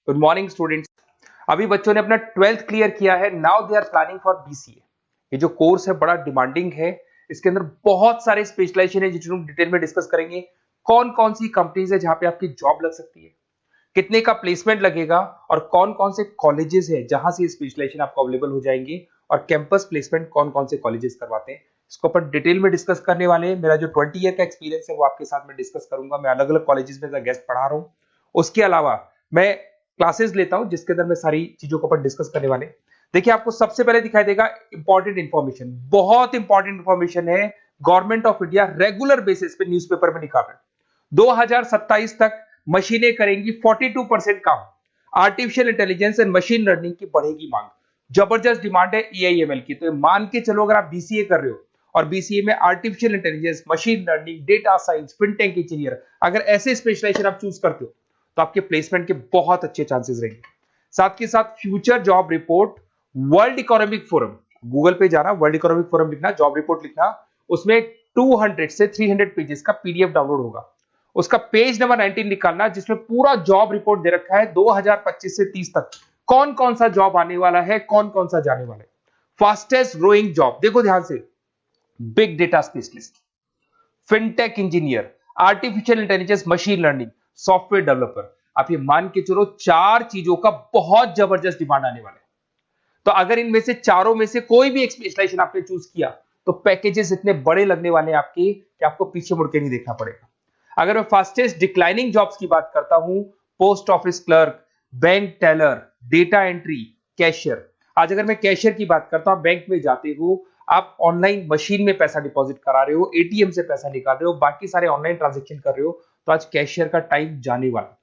Good morning students. अभी बच्चों ने अपना 12th क्लियर किया है। Now they are planning for BCA. ये जो कोर्स है बड़ा डिमांडिंग है। इसके अंदर बहुत सारे स्पेशलाइजेशन है जिनको डिटेल में डिस्कस करेंगे। कौन कौन सी कंपनीज है जहां पे आपकी जॉब लग सकती है, कितने का प्लेसमेंट लगेगा और कौन कौन से कॉलेजेस है जहां से स्पेशलाइजेशन आपको अवेलेबल हो जाएंगे और कैंपस प्लेसमेंट कौन कौन से कॉलेजेस करवाते हैं, इसको अपन डिटेल में डिस्कस करने वाले हैं। मेरा जो 20 ईयर का एक्सपीरियंस है वो आपके साथ में डिस्कस करूंगा। मैं अलग अलग कॉलेजेस में गेस्ट पढ़ा रहा हूं। उसके अलावा मैं क्लासेस लेता हूं जिसके अंदर मैं सारी चीजों को अपन डिस्कस करने वाले। देखिए, आपको सबसे पहले दिखाई देगा इंपॉर्टेंट इंफॉर्मेशन, बहुत इंपॉर्टेंट इंफॉर्मेशन है। Government of India regular basis पे न्यूज़पेपर में निकाल रहा है 2027 तक मशीनें करेंगी 42% काम। Artificial intelligence and machine learning की बढ़ेगी मांग। जबरदस्त डिमांड है एआईएमएल की। तो मान के चलो, अगर आप बीसीए कर रहे हो और बीसीए में artificial intelligence, machine learning, data science, fintech engineer, अगर ऐसे स्पेशलाइजेशन आप चूज करते हो तो आपके प्लेसमेंट के बहुत अच्छे चांसेस रहेंगे। साथ के साथ future job report, world economic forum, Google पे जाना, वर्ल्ड इकोनॉमिक फोरम लिखना, जॉब रिपोर्ट लिखना, उसमें 200 से 300 पेजेस का पीडीएफ डाउनलोड होगा। उसका पेज नंबर 19 निकालना जिसमें पूरा जॉब रिपोर्ट दे रखा है 2025 से 30 तक कौन कौन सा जॉब आने वाला है, कौन कौन सा जाने वाला है। फास्टेस्ट ग्रोइंग जॉब देखो ध्यान से, big data specialist, fintech engineer, artificial intelligence, machine learning, software developer. आप ये मान के चलो 4 चीजों का बहुत जबरदस्त डिमांड आने वाला है। तो अगर इनमें से चारों में से कोई भी एक स्पेशलाइजेशन आपने चूज किया तो पैकेजेस इतने बड़े लगने वाले हैं आपके कि आपको पीछे मुड़ के नहीं देखना पड़ेगा। अगर मैं फास्टेस्ट डिक्लाइनिंग जॉब्स की बात करता हूं, post office clerk, bank teller, data entry, cashier. आज अगर मैं कैशियर की बात करता हूं, बैंक में जाते हो, आप ऑनलाइन मशीन में पैसा डिपॉजिट करा रहे हो, एटीएम से पैसा निकाल रहे हो, बाकी सारे ऑनलाइन ट्रांजेक्शन कर रहे हो, तो आज कैशियर का टाइम जाने वाला।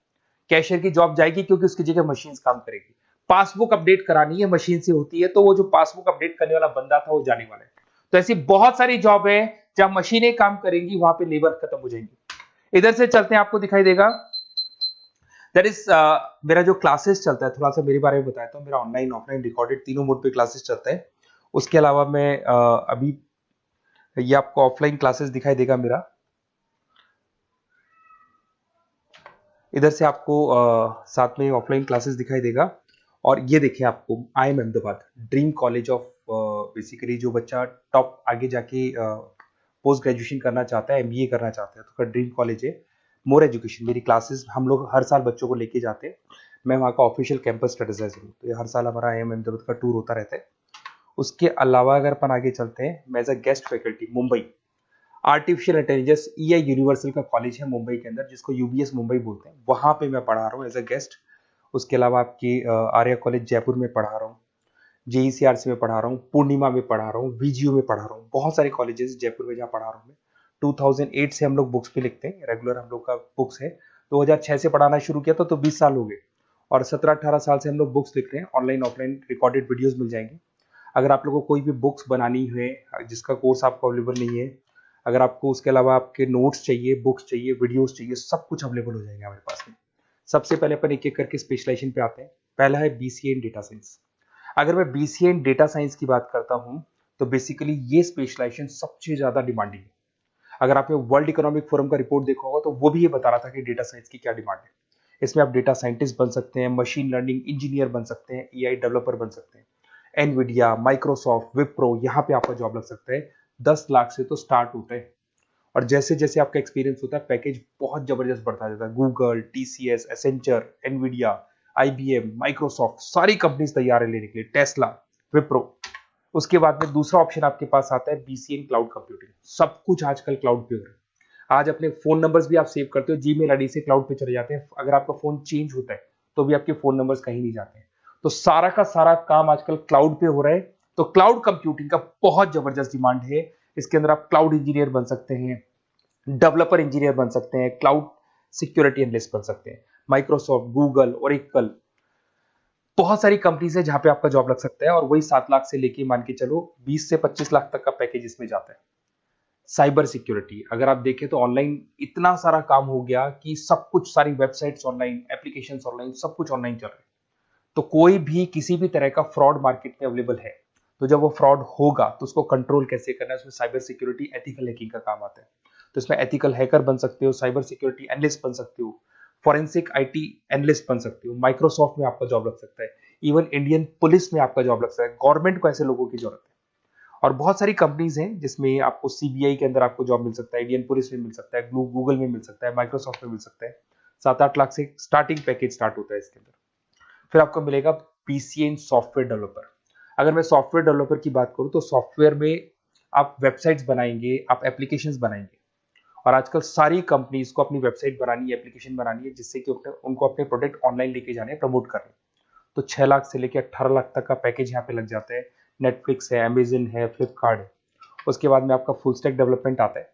कैशियर की जॉब जाएगी क्योंकि उसकी जगह मशीन काम करेगी। पासबुक अपडेट करानी है, मशीन से होती है, तो वो जो पासबुक अपडेट करने वाला बंदा था वो जाने वाला है। तो ऐसी बहुत सारी जॉब है जहां मशीनें काम करेंगी, वहां पे लेबर खत्म हो जाएंगी। इधर से चलते हैं, आपको दिखाई देगा दैट इज मेरा जो क्लासेस चलता है, थोड़ा सा मेरे बारे में बताता हूँ। मेरा ऑनलाइन ऑफलाइन रिकॉर्डेड तीनों मोड पे क्लासेस चलता है। उसके अलावा मैं अभी ये आपको ऑफलाइन क्लासेस दिखाई देगा मेरा। इधर से आपको साथ में ऑफलाइन क्लासेस दिखाई देगा। और ये देखिए, आपको IIM Ahmedabad, dream college of, basically जो बच्चा टॉप आगे जाके पोस्ट ग्रेजुएशन करना चाहता है, एमबीए करना चाहता है, तो का ड्रीम कॉलेज है। मोर एजुकेशन मेरी क्लासेस हम लोग हर साल बच्चों को लेके जाते हैं। मैं वहाँ का ऑफिशियल कैंपस स्ट्रेटेजाइजर हूँ, तो ये हर साल हमारा IIM अहमदाबाद का टूर होता रहता है। उसके अलावा अगर अपन आगे चलते हैं, मैं as a guest faculty Mumbai artificial intelligence EI universal का कॉलेज है मुंबई के अंदर, जिसको UBS मुंबई बोलते हैं, वहां पे मैं पढ़ा रहा हूँ एज अ गेस्ट। उसके अलावा आपकी आर्या कॉलेज जयपुर में पढ़ा रहा हूँ, JECRC में पढ़ा रहा हूँ, पूर्णिमा में पढ़ा रहा हूँ, VGU में पढ़ा रहा हूँ। बहुत सारे कॉलेजेस जयपुर में जहाँ पढ़ा रहा हूँ मैं। 2008 से हम लोग बुक्स भी लिखते हैं, रेगुलर हम लोग का बुक्स है। 2006 से पढ़ाना शुरू किया तो 20 साल हो गए, और 17-18 साल से हम लोग बुक्स लिख रहे हैं। ऑनलाइन ऑफलाइन रिकॉर्डेड वीडियोस मिल जाएंगे। अगर आप लोगों को कोई भी बुक्स बनानी है जिसका कोर्स आपको अवेलेबल नहीं है, अगर आपको उसके अलावा आपके नोट्स चाहिए, बुक्स चाहिए, वीडियोस चाहिए, सब कुछ अवेलेबल हो जाएगा हमारे पास में। सबसे पहले अपन एक एक करके स्पेशलाइजेशन पे आते हैं। पहला है BCA इन डेटा साइंस। अगर मैं BCA इन डेटा साइंस की बात करता हूं तो बेसिकली ये स्पेशलाइजेशन सबसे ज्यादा डिमांडिंग है। अगर आपने वर्ल्ड इकोनॉमिक फोरम का रिपोर्ट देखा होगा तो वो भी ये बता रहा था कि डेटा साइंस की क्या डिमांड है। इसमें आप डेटा साइंटिस्ट बन सकते हैं, मशीन लर्निंग इंजीनियर बन सकते हैं, AI डेवलपर बन सकते हैं। एनवीडिया, माइक्रोसॉफ्ट, विप्रो, यहाँ पे आपका जॉब लग सकता है। 10 लाख से तो स्टार्ट होता है, और जैसे जैसे आपका एक्सपीरियंस होता है पैकेज बहुत जबरदस्त बढ़ता जाता है। Google, TCS, Accenture, Nvidia, IBM, Microsoft, सारी कंपनीज तैयार है लेने के लिए, टेस्ला, विप्रो। उसके बाद में दूसरा ऑप्शन आपके पास आता है BCA इन क्लाउड कंप्यूटिंग। सब कुछ आजकल क्लाउड पे हो रहा है। आज अपने फोन नंबर्स भी आप सेव करते हो, जीमेल आईडी से क्लाउड पे चले जाते हैं। अगर आपका फोन चेंज होता है तो भी आपके फोन नंबर्स कहीं नहीं जाते हैं। तो सारा का सारा काम आजकल क्लाउड पे हो रहा है। तो क्लाउड कंप्यूटिंग का बहुत जबरदस्त डिमांड है। इसके अंदर आप क्लाउड इंजीनियर बन सकते हैं, डेवलपर इंजीनियर बन सकते हैं, क्लाउड सिक्योरिटी एनालिस्ट बन सकते हैं। माइक्रोसॉफ्ट, गूगल, ओरेकल, बहुत सारी कंपनीज है जहां पे आपका जॉब लग सकता है। और वही 7 लाख से लेके मान के चलो 20 से 25 लाख तक का पैकेज इसमें जाता है। साइबर सिक्योरिटी अगर आप देखें तो ऑनलाइन इतना सारा काम हो गया कि सब कुछ, सारी वेबसाइट्स ऑनलाइन, एप्लीकेशंस ऑनलाइन, सब कुछ ऑनलाइन चल रहा है। तो कोई भी किसी भी तरह का फ्रॉड मार्केट में अवेलेबल है, तो जब वो फ्रॉड होगा तो उसको कंट्रोल कैसे करना है, उसमें साइबर सिक्योरिटी, एथिकल हैकिंग का काम आता है। तो इसमें एथिकल हैकर बन सकते हो, साइबर सिक्योरिटी एनालिस्ट बन सकते हो, फॉरेंसिक आईटी एनालिस्ट बन सकते हो, माइक्रोसॉफ्ट में आपका जॉब लग सकता है, इवन इंडियन पुलिस में आपका जॉब लग सकता है। गवर्नमेंट को ऐसे लोगों की जरूरत है। और बहुत सारी कंपनीज हैं जिसमें आपको सीबीआई के अंदर आपको जॉब मिल सकता है, इंडियन पुलिस में मिल सकता है, गूगल में मिल सकता है, माइक्रोसॉफ्ट में मिल सकता है। 7-8 लाख से स्टार्टिंग पैकेज स्टार्ट होता है इसके अंदर। फिर आपको मिलेगा पीसीए इन सॉफ्टवेयर डेवलपर। अगर मैं सॉफ्टवेयर डेवलपर की बात करूं तो सॉफ्टवेयर में आप वेबसाइट्स बनाएंगे, आप एप्लीकेशंस बनाएंगे। और आजकल सारी कंपनीज को अपनी वेबसाइट बनानी है, एप्लीकेशन बनानी है, जिससे कि उनको अपने प्रोडक्ट ऑनलाइन लेके जाने हैं, प्रमोट करने। तो 6 लाख से लेकर 18 लाख तक का पैकेज यहाँ पे लग जाता है। नेटफ्लिक्स है, अमेजन है, फ्लिपकार्ट है। उसके बाद में आपका फुल स्टैक डेवलपमेंट आता है,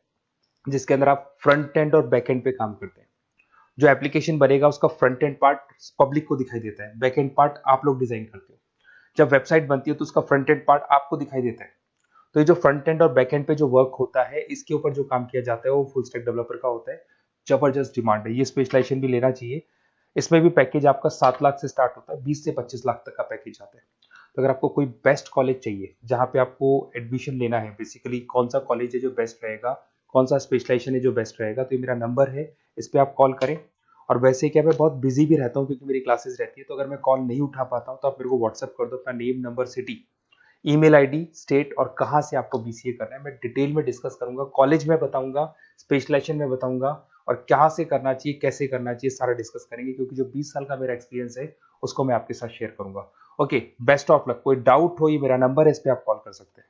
जिसके अंदर आप फ्रंट एंड और बैक एंड पे काम करते हैं। जो एप्लीकेशन बनेगा उसका फ्रंट एंड पार्ट पब्लिक को दिखाई देता है, बैक एंड पार्ट आप लोग डिजाइन करते हो। जब वेबसाइट बनती है तो उसका फ्रंट एंड पार्ट आपको दिखाई देता है। तो ये जो फ्रंट एंड और बैक एंड पे जो वर्क होता है, इसके ऊपर जो काम किया जाता है वो फुल स्टैक डेवलपर का होता है। जबरदस्त डिमांड है, ये स्पेशलाइजेशन भी लेना चाहिए। इसमें भी पैकेज आपका 7 लाख से स्टार्ट होता है, 20 से 25 लाख तक का पैकेज आता है। तो अगर आपको कोई बेस्ट कॉलेज चाहिए जहाँ पे आपको एडमिशन लेना है, बेसिकली कौन सा कॉलेज है जो बेस्ट रहेगा, कौन सा स्पेशलाइजेशन है जो बेस्ट रहेगा, तो ये मेरा नंबर है, इस पर आप कॉल करें। और वैसे क्या, मैं बहुत बिजी भी रहता हूँ क्योंकि मेरी क्लासेस रहती है, तो अगर मैं कॉल नहीं उठा पाता हूँ तो आप मेरे को व्हाट्सअप कर दो अपना name, number, city, email ID, state और कहाँ से आपको बीसीए करना है। मैं डिटेल में डिस्कस करूंगा, कॉलेज में बताऊंगा, स्पेशलाइजेशन में बताऊंगा, और कहाँ से करना चाहिए, कैसे करना चाहिए, सारा डिस्कस करेंगे, क्योंकि जो 20 साल का मेरा एक्सपीरियंस है उसको मैं आपके साथ शेयर करूंगा। Okay, best of luck. कोई डाउट हो, ये मेरा नंबर है, इस पर आप कॉल कर सकते हैं।